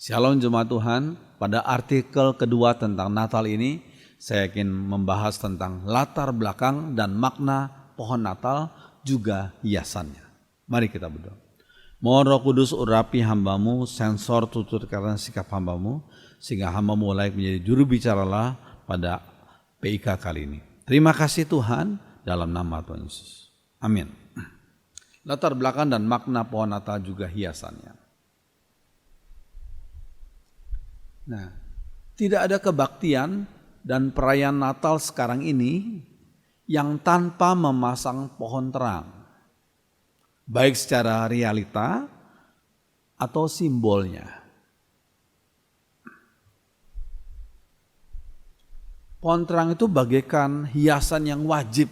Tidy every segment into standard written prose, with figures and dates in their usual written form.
Shalom jemaat Tuhan, pada artikel kedua tentang Natal ini saya ingin membahas tentang latar belakang dan makna pohon Natal juga hiasannya. Mari kita berdoa. Mohon Roh Kudus urapi hamba-Mu, sensor tutur kata sikap hamba-Mu, sehingga hamba-Mu layak menjadi juru bicaralah pada PIK kali ini. Terima kasih Tuhan, dalam nama Tuhan Yesus. Amin. Latar belakang dan makna pohon Natal juga hiasannya. Nah, tidak ada kebaktian dan perayaan Natal sekarang ini yang tanpa memasang pohon terang, baik secara realita atau simbolnya. Pohon terang itu bagaikan hiasan yang wajib,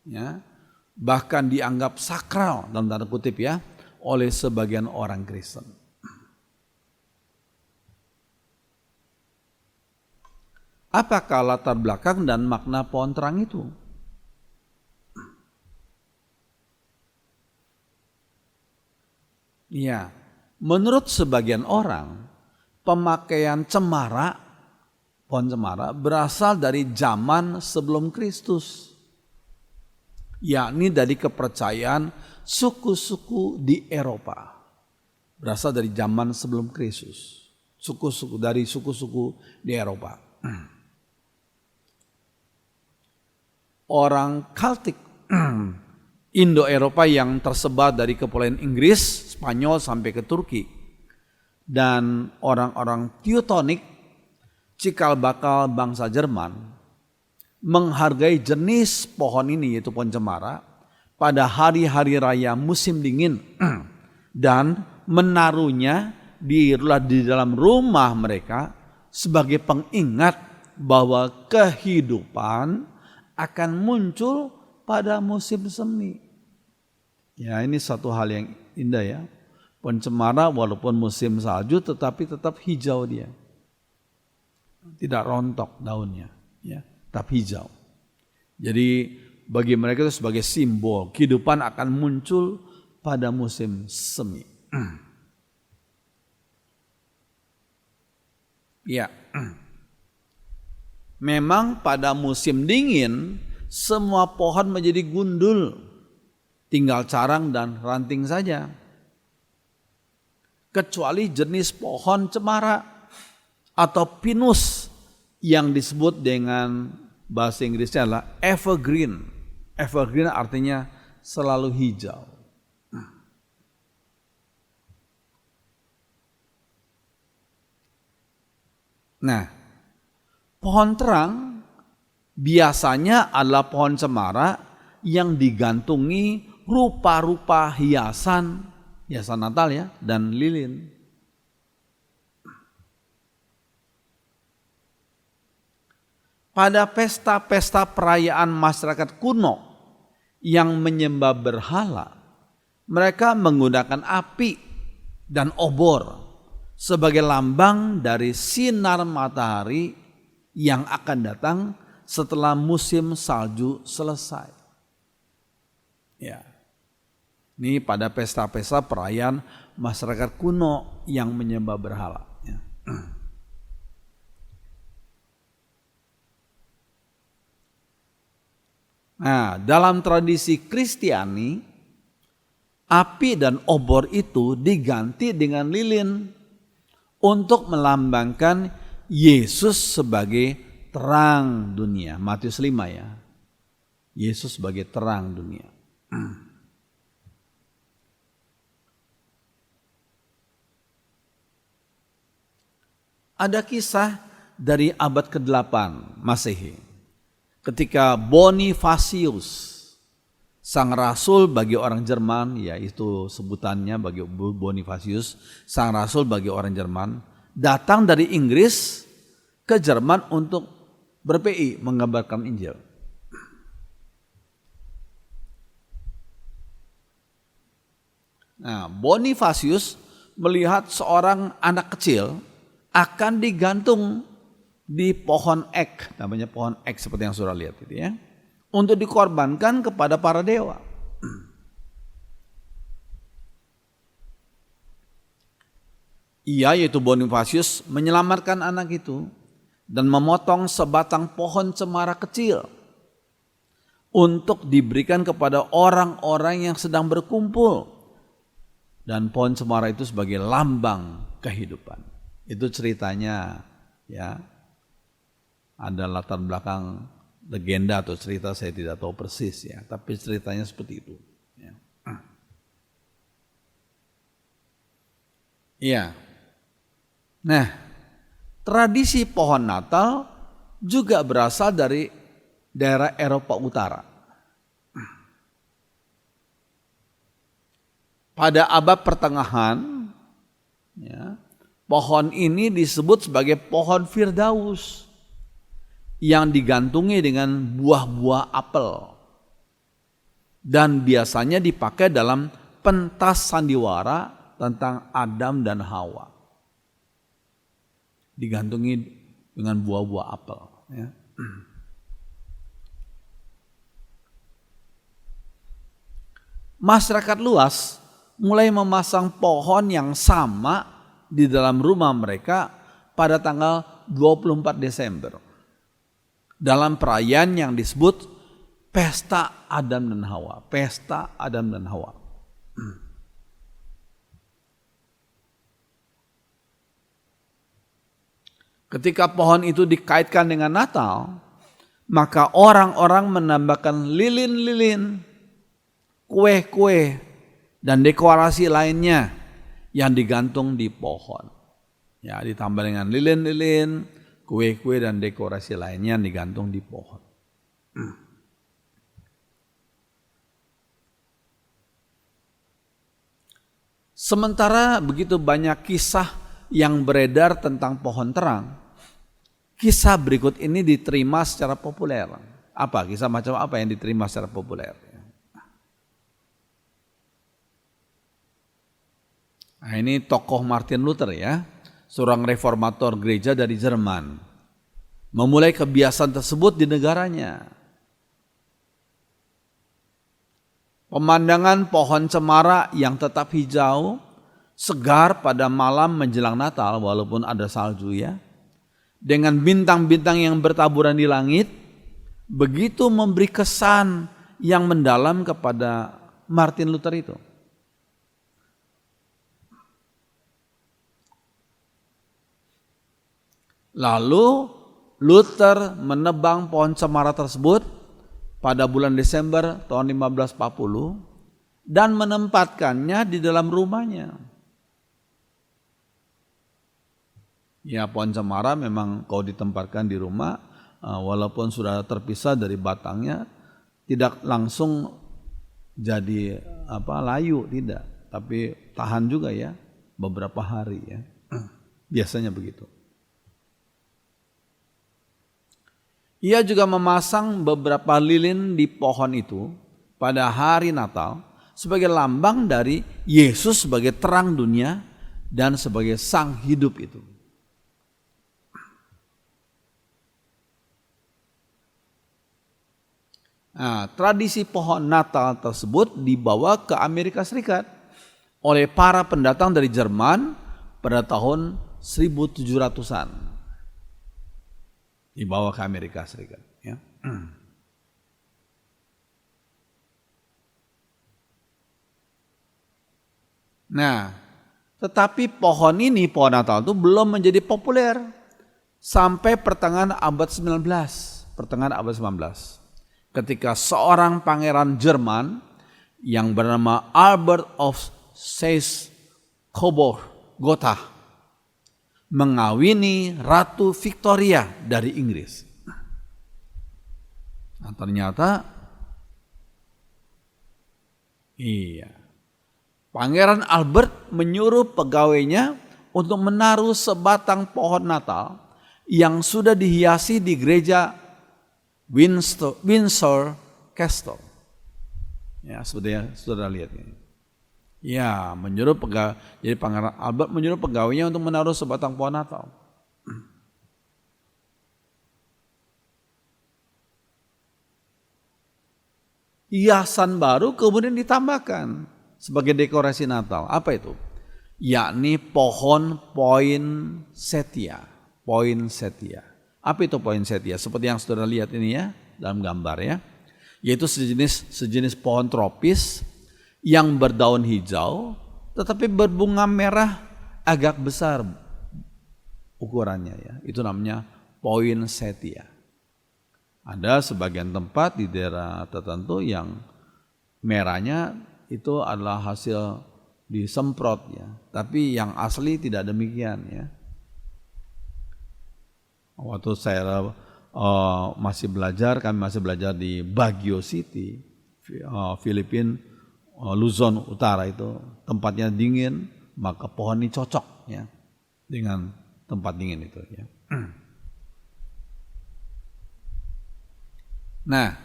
ya, bahkan dianggap sakral dalam tanda kutip ya, oleh sebagian orang Kristen. Apakah latar belakang dan makna pohon terang itu? Ya, menurut sebagian orang, pemakaian cemara, pohon cemara berasal dari zaman sebelum Kristus, yakni dari kepercayaan suku-suku di Eropa. Berasal dari zaman sebelum Kristus, dari suku-suku di Eropa. Orang Keltik Indo-Eropa yang tersebar dari kepulauan Inggris, Spanyol sampai ke Turki, dan orang-orang Teutonic, cikal bakal bangsa Jerman, menghargai jenis pohon ini yaitu pohon cemara pada hari-hari raya musim dingin dan menaruhnya di dalam rumah mereka sebagai pengingat bahwa kehidupan akan muncul pada musim semi. Ya, ini satu hal yang indah ya. Pohon cemara walaupun musim salju tetapi tetap hijau dia. Tidak rontok daunnya, ya, tetap hijau. Jadi bagi mereka itu sebagai simbol kehidupan akan muncul pada musim semi. Ya. Memang pada musim dingin semua pohon menjadi gundul, tinggal carang dan ranting saja. Kecuali jenis pohon cemara atau pinus yang disebut dengan bahasa Inggrisnya adalah evergreen. Evergreen artinya selalu hijau. Nah, pohon terang biasanya adalah pohon cemara yang digantungi rupa-rupa hiasan Natal ya, dan lilin. Pada pesta-pesta perayaan masyarakat kuno yang menyembah berhala, mereka menggunakan api dan obor sebagai lambang dari sinar matahari yang akan datang setelah musim salju selesai. Ya. Ini pada pesta-pesta perayaan masyarakat kuno yang menyembah berhala. Ya. Nah, dalam tradisi Kristiani, api dan obor itu diganti dengan lilin untuk melambangkan Yesus sebagai terang dunia. Matius 5 ya. Yesus sebagai terang dunia. Ada kisah dari abad ke-8 Masehi. Ketika Bonifasius, sang rasul bagi orang Jerman, yaitu sebutannya bagi Bonifasius, sang rasul bagi orang Jerman, datang dari Inggris ke Jerman untuk ber-PI, mengabarkan Injil. Nah, Bonifasius melihat seorang anak kecil akan digantung di pohon ek, namanya pohon ek seperti yang saudara lihat itu ya, untuk dikorbankan kepada para dewa. Ia, yaitu Bonifasius, menyelamatkan anak itu dan memotong sebatang pohon cemara kecil untuk diberikan kepada orang-orang yang sedang berkumpul. Dan pohon cemara itu sebagai lambang kehidupan. Itu ceritanya, ya. Ada latar belakang legenda atau cerita, saya tidak tahu persis ya, tapi ceritanya seperti itu. Ya. Iya. Nah, tradisi pohon Natal juga berasal dari daerah Eropa Utara. Pada abad pertengahan, ya, pohon ini disebut sebagai pohon Firdaus yang digantungi dengan buah-buah apel dan biasanya dipakai dalam pentas sandiwara tentang Adam dan Hawa. Digantungi dengan buah-buah apel. Ya. Masyarakat luas mulai memasang pohon yang sama di dalam rumah mereka pada tanggal 24 Desember. Dalam perayaan yang disebut Pesta Adam dan Hawa. Pesta Adam dan Hawa. Ketika pohon itu dikaitkan dengan Natal, maka orang-orang menambahkan lilin-lilin, kue-kue, dan dekorasi lainnya yang digantung di pohon. Ya, ditambah dengan lilin-lilin, kue-kue, dan dekorasi lainnya yang digantung di pohon. Sementara begitu banyak kisah yang beredar tentang pohon terang, kisah berikut ini diterima secara populer. Apa? Kisah macam apa yang diterima secara populer? Nah, ini tokoh Martin Luther ya, seorang reformator gereja dari Jerman. Memulai kebiasaan tersebut di negaranya. Pemandangan pohon cemara yang tetap hijau, segar pada malam menjelang Natal walaupun ada salju ya. Dengan bintang-bintang yang bertaburan di langit, begitu memberi kesan yang mendalam kepada Martin Luther itu. Lalu Luther menebang pohon cemara tersebut pada bulan Desember tahun 1540 dan menempatkannya di dalam rumahnya. Ya, pohon cemara memang kalau ditempatkan di rumah, walaupun sudah terpisah dari batangnya, tidak langsung jadi layu, tidak, tapi tahan juga ya beberapa hari ya. Biasanya begitu. Ia juga memasang beberapa lilin di pohon itu pada hari Natal sebagai lambang dari Yesus sebagai terang dunia dan sebagai sang hidup itu. Nah, tradisi pohon Natal tersebut dibawa ke Amerika Serikat oleh para pendatang dari Jerman pada tahun 1700-an. Dibawa ke Amerika Serikat. Ya. Nah, tetapi pohon Natal itu belum menjadi populer sampai pertengahan abad 19. Ketika seorang pangeran Jerman yang bernama Albert of Seyss-Coburg-Gotha mengawini Ratu Victoria dari Inggris. Nah, ternyata Pangeran Albert menyuruh pegawainya untuk menaruh sebatang pohon Natal yang sudah dihiasi di gereja Windsor Castle. Ya, seperti yang saudara lihat ini. Ya, jadi Pangeran Albert menyuruh pegawainya untuk menaruh sebatang pohon Natal. Hiasan baru kemudian ditambahkan sebagai dekorasi Natal. Apa itu? yakni pohon poinsettia. Poinsettia. Apa itu poinsettia? Seperti yang saudara lihat ini ya dalam gambar ya. Yaitu sejenis pohon tropis yang berdaun hijau tetapi berbunga merah agak besar ukurannya ya. Itu namanya poinsettia. Ada sebagian tempat di daerah tertentu yang merahnya itu adalah hasil disemprot ya. Tapi yang asli tidak demikian ya. Waktu saya kami masih belajar di Baguio City, Filipina, Luzon Utara itu tempatnya dingin, maka pohon ini cocok ya dengan tempat dingin itu ya. Nah,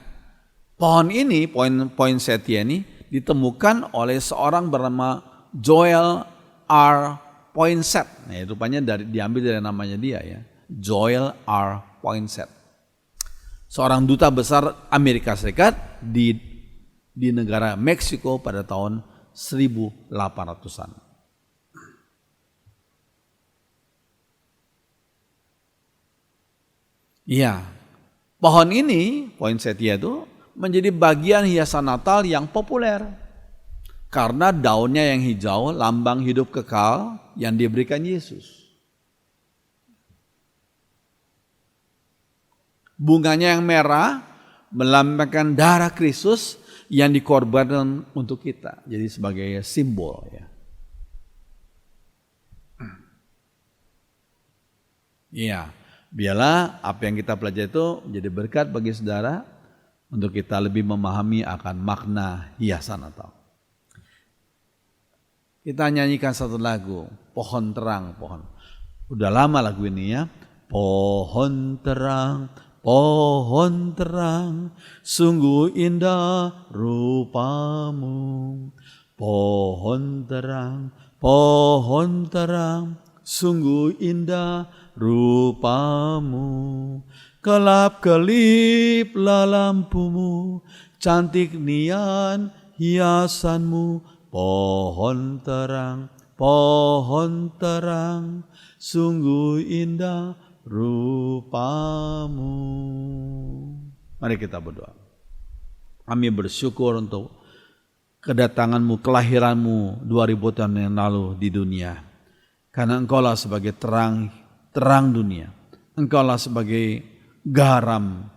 pohon ini, poinsettia ini ditemukan oleh seorang bernama Joel R. Poinsett. Nah, rupanya diambil dari namanya dia ya, Joel R. Poinsett. Seorang duta besar Amerika Serikat di negara Meksiko pada tahun 1800-an. Iya, pohon ini, poinsettia itu menjadi bagian hiasan Natal yang populer. Karena daunnya yang hijau lambang hidup kekal yang diberikan Yesus. Bunganya yang merah melambangkan darah Kristus yang dikorbankan untuk kita. Jadi sebagai simbol ya. Iya, biarlah apa yang kita pelajari itu menjadi berkat bagi saudara untuk kita lebih memahami akan makna hiasan Natal. Kita nyanyikan satu lagu, Pohon Terang, pohon. Udah lama lagu ini ya. Pohon terang, sungguh indah rupamu. Pohon terang, sungguh indah rupamu. Kelap-keliplah lampumu, cantik nian hiasanmu. Pohon terang, sungguh indah rupamu. Mari kita berdoa. Kami bersyukur untuk kedatanganmu, kelahiranmu 2000 tahun yang lalu di dunia. Karena engkaulah sebagai terang dunia. Engkaulah sebagai garam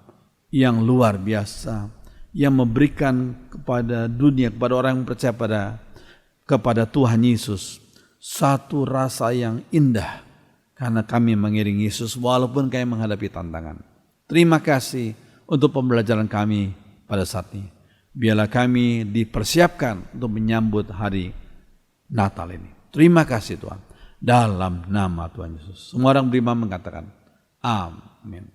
yang luar biasa, yang memberikan kepada dunia, kepada orang yang percaya kepada Tuhan Yesus satu rasa yang indah. Karena kami mengiring Yesus walaupun kami menghadapi tantangan. Terima kasih untuk pembelajaran kami pada saat ini. Biarlah kami dipersiapkan untuk menyambut hari Natal ini. Terima kasih Tuhan. Dalam nama Tuhan Yesus. Semua orang beriman mengatakan amin.